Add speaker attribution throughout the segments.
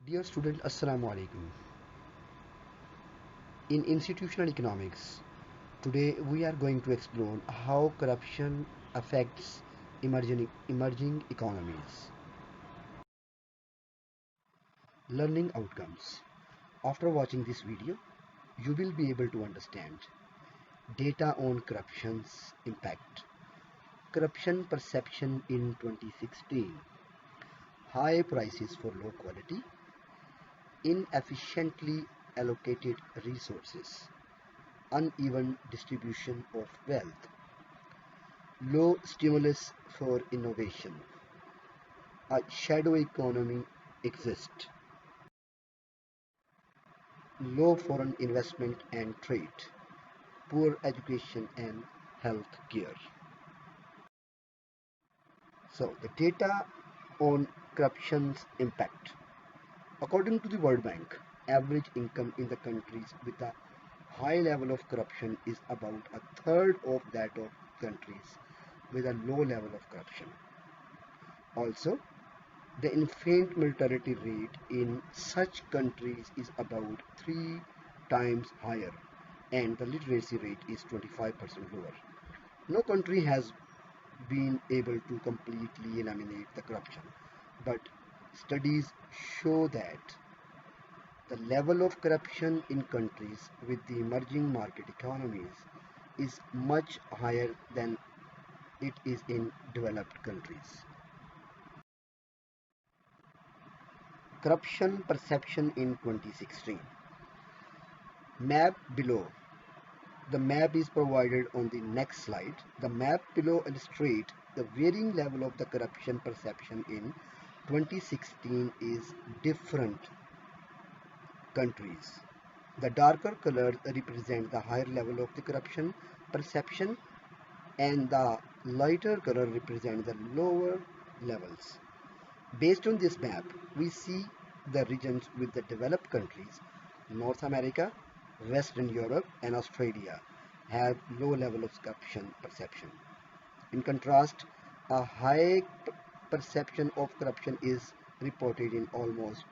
Speaker 1: Dear student, Assalamu alaikum. In institutional economics, today we are going to explore how corruption affects emerging economies. Learning outcomes. After watching this video, you will be able to understand data on corruption's impact, corruption perception in 2016, high prices for low quality, inefficiently allocated resources, uneven distribution of wealth, low stimulus for innovation, a shadow economy exists, low foreign investment and trade, poor education and health care. So the data on corruption's impact. According to the World Bank, average income in the countries with a high level of corruption is about a third of that of countries with a low level of corruption. Also, the infant mortality rate in such countries is about 3 times higher, and the literacy rate is 25% lower. No country has been able to completely eliminate the corruption, but studies show that the level of corruption in countries with the emerging market economies is much higher than it is in developed countries. Corruption perception in 2016. Map below. The map is provided on the next slide. The map below illustrates the varying level of the corruption perception in 2016 is different countries. The darker colors represent the higher level of the corruption perception and the lighter color represent the lower levels. Based on this map, we see the regions with the developed countries, North America, Western Europe, and Australia, have low level of corruption perception. In contrast, a high perception of corruption is reported in almost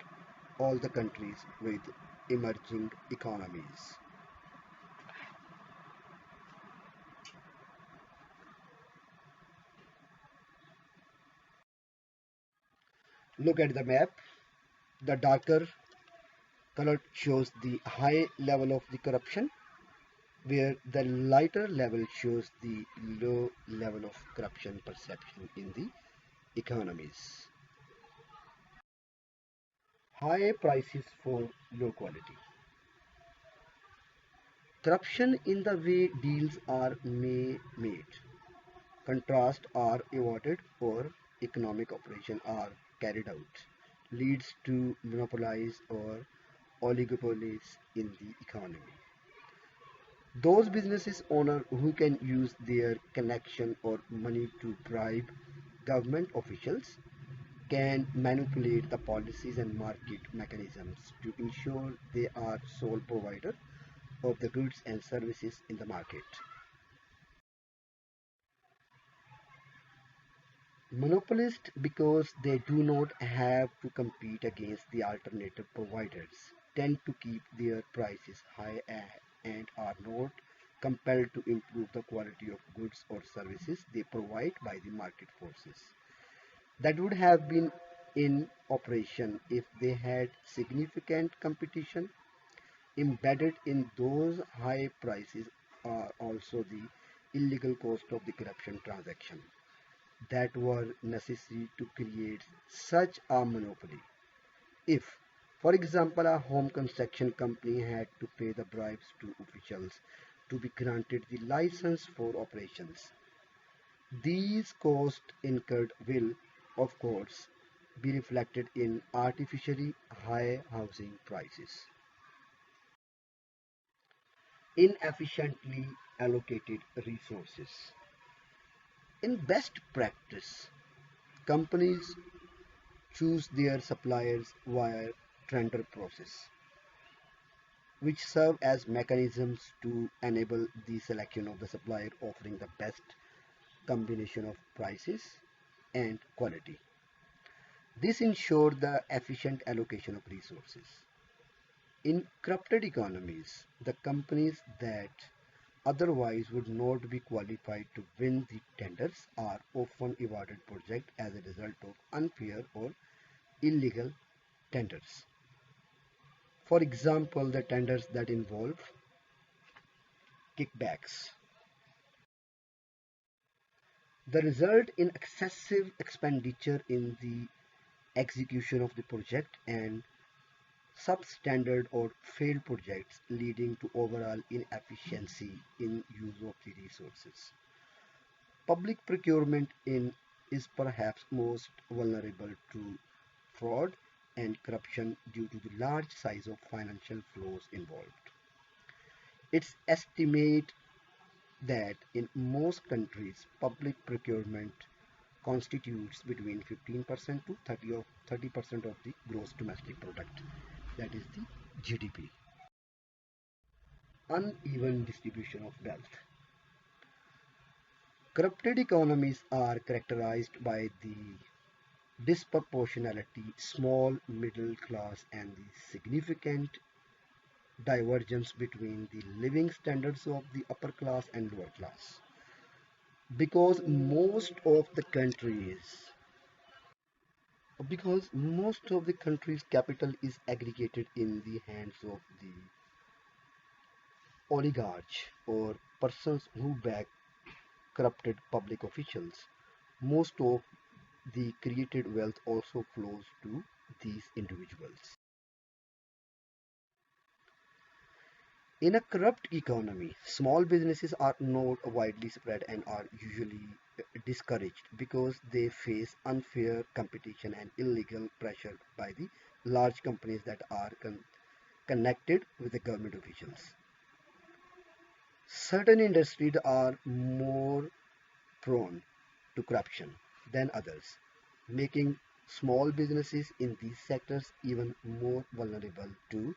Speaker 1: all the countries with emerging economies. Look at the map. The darker color shows the high level of the corruption, where the lighter level shows the low level of corruption perception in the economies. High prices for low quality. Corruption in the way deals are made, contrast are avoided, or economic operation are carried out, leads to monopolies or oligopolies in the economy. Those businesses owner who can use their connection or money to bribe government officials can manipulate the policies and market mechanisms to ensure they are sole provider of the goods and services in the market. Monopolists, because they do not have to compete against the alternative providers, tend to keep their prices high and are not compelled to improve the quality of goods or services they provide by the market forces that would have been in operation if they had significant competition. Embedded in those high prices are also the illegal cost of the corruption transaction that were necessary to create such a monopoly. If, for example, a home construction company had to pay the bribes to officials to be granted the license for operations, these costs incurred will, of course, be reflected in artificially high housing prices. Inefficiently allocated resources. In best practice, companies choose their suppliers via tender process, which serve as mechanisms to enable the selection of the supplier offering the best combination of prices and quality. This ensures the efficient allocation of resources. In corrupted economies, the companies that otherwise would not be qualified to win the tenders are often awarded projects as a result of unfair or illegal tenders. For example, the tenders that involve kickbacks. The result in excessive expenditure in the execution of the project and substandard or failed projects leading to overall inefficiency in use of the resources. Public procurement is perhaps most vulnerable to fraud and corruption due to the large size of financial flows involved. It's estimated that in most countries, public procurement constitutes between 15% to 30% of the gross domestic product, that is the GDP. Uneven distribution of wealth. Corrupted economies are characterized by the disproportionality, small middle class, and the significant divergence between the living standards of the upper class and lower class. Because most of the countries because most of the country's capital is aggregated in the hands of the oligarchs or persons who back corrupted public officials. Most of the created wealth also flows to these individuals. In a corrupt economy, small businesses are not widely spread and are usually discouraged because they face unfair competition and illegal pressure by the large companies that are connected with the government officials. Certain industries are more prone to corruption than others, making small businesses in these sectors even more vulnerable to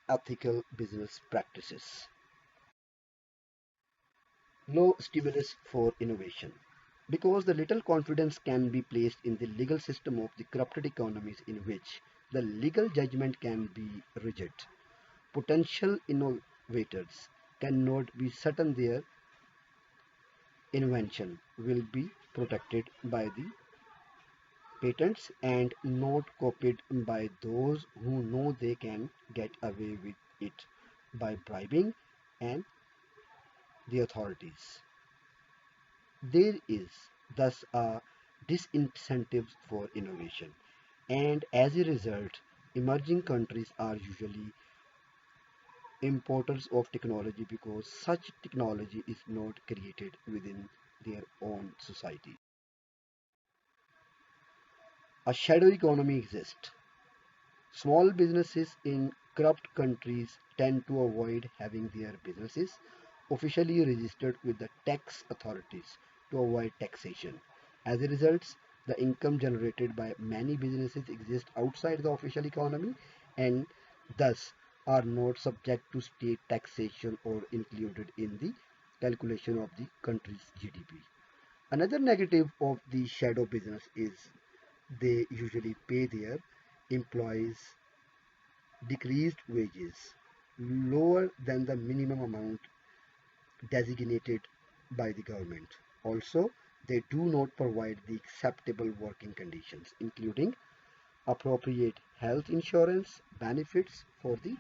Speaker 1: unethical business practices. No stimulus for innovation. Because the little confidence can be placed in the legal system of the corrupted economies in which the legal judgment can be rigid. Potential innovators cannot be certain their invention will be protected by the patents and not copied by those who know they can get away with it by bribing and the authorities. There is thus a disincentive for innovation, and as a result, emerging countries are usually importers of technology because such technology is not created within their own society. A shadow economy exists. Small businesses in corrupt countries tend to avoid having their businesses officially registered with the tax authorities to avoid taxation. As a result, the income generated by many businesses exists outside the official economy and thus are not subject to state taxation or included in the calculation of the country's GDP. Another negative of the shadow business is they usually pay their employees decreased wages lower than the minimum amount designated by the government. Also, they do not provide the acceptable working conditions, including appropriate health insurance benefits for the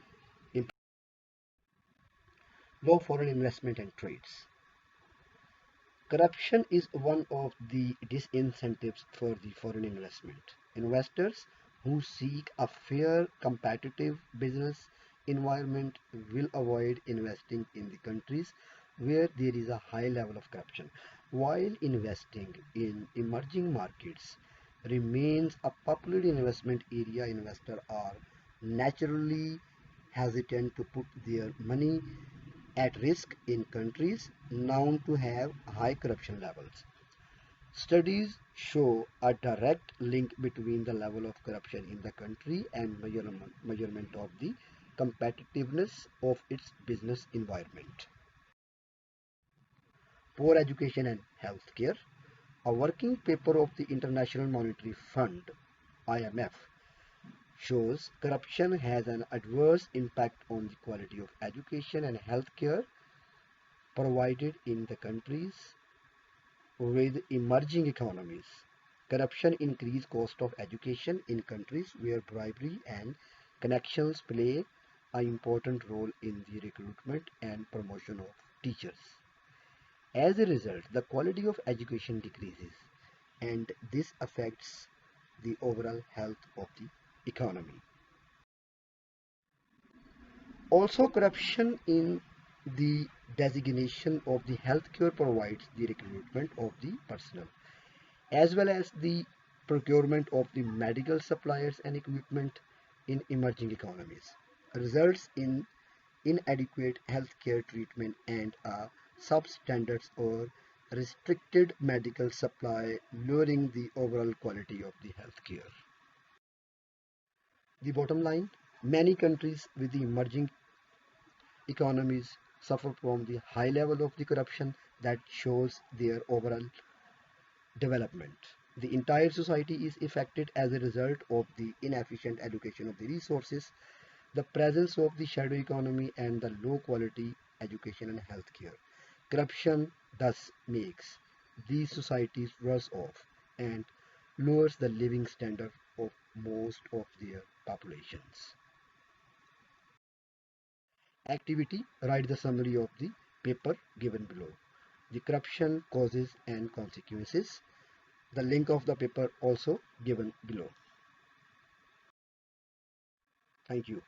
Speaker 1: low foreign investment and trades. Corruption is one of the disincentives for the foreign investment. Investors who seek a fair, competitive business environment will avoid investing in the countries where there is a high level of corruption, while investing in emerging markets remains a popular investment area. Investors are naturally hesitant to put their money at risk in countries known to have high corruption levels. Studies show a direct link between the level of corruption in the country and measurement of the competitiveness of its business environment. Poor education and healthcare. A working paper of the International Monetary Fund (IMF) shows corruption has an adverse impact on the quality of education and healthcare provided in the countries with emerging economies. Corruption increases cost of education in countries where bribery and connections play an important role in the recruitment and promotion of teachers. As a result, the quality of education decreases, and this affects the overall health of the economy. Also, corruption in the designation of the healthcare provides the recruitment of the personnel, as well as the procurement of the medical suppliers and equipment in emerging economies, results in inadequate healthcare treatment and a substandard or restricted medical supply, lowering the overall quality of the healthcare. The bottom line, many countries with the emerging economies suffer from the high level of the corruption that shows their overall development. The entire society is affected as a result of the inefficient allocation of the resources, the presence of the shadow economy, and the low quality education and healthcare. Corruption thus makes these societies worse off and lowers the living standard of most of their populations. Activity, write the summary of the paper given below. The corruption causes and consequences. The link of the paper also given below. Thank you.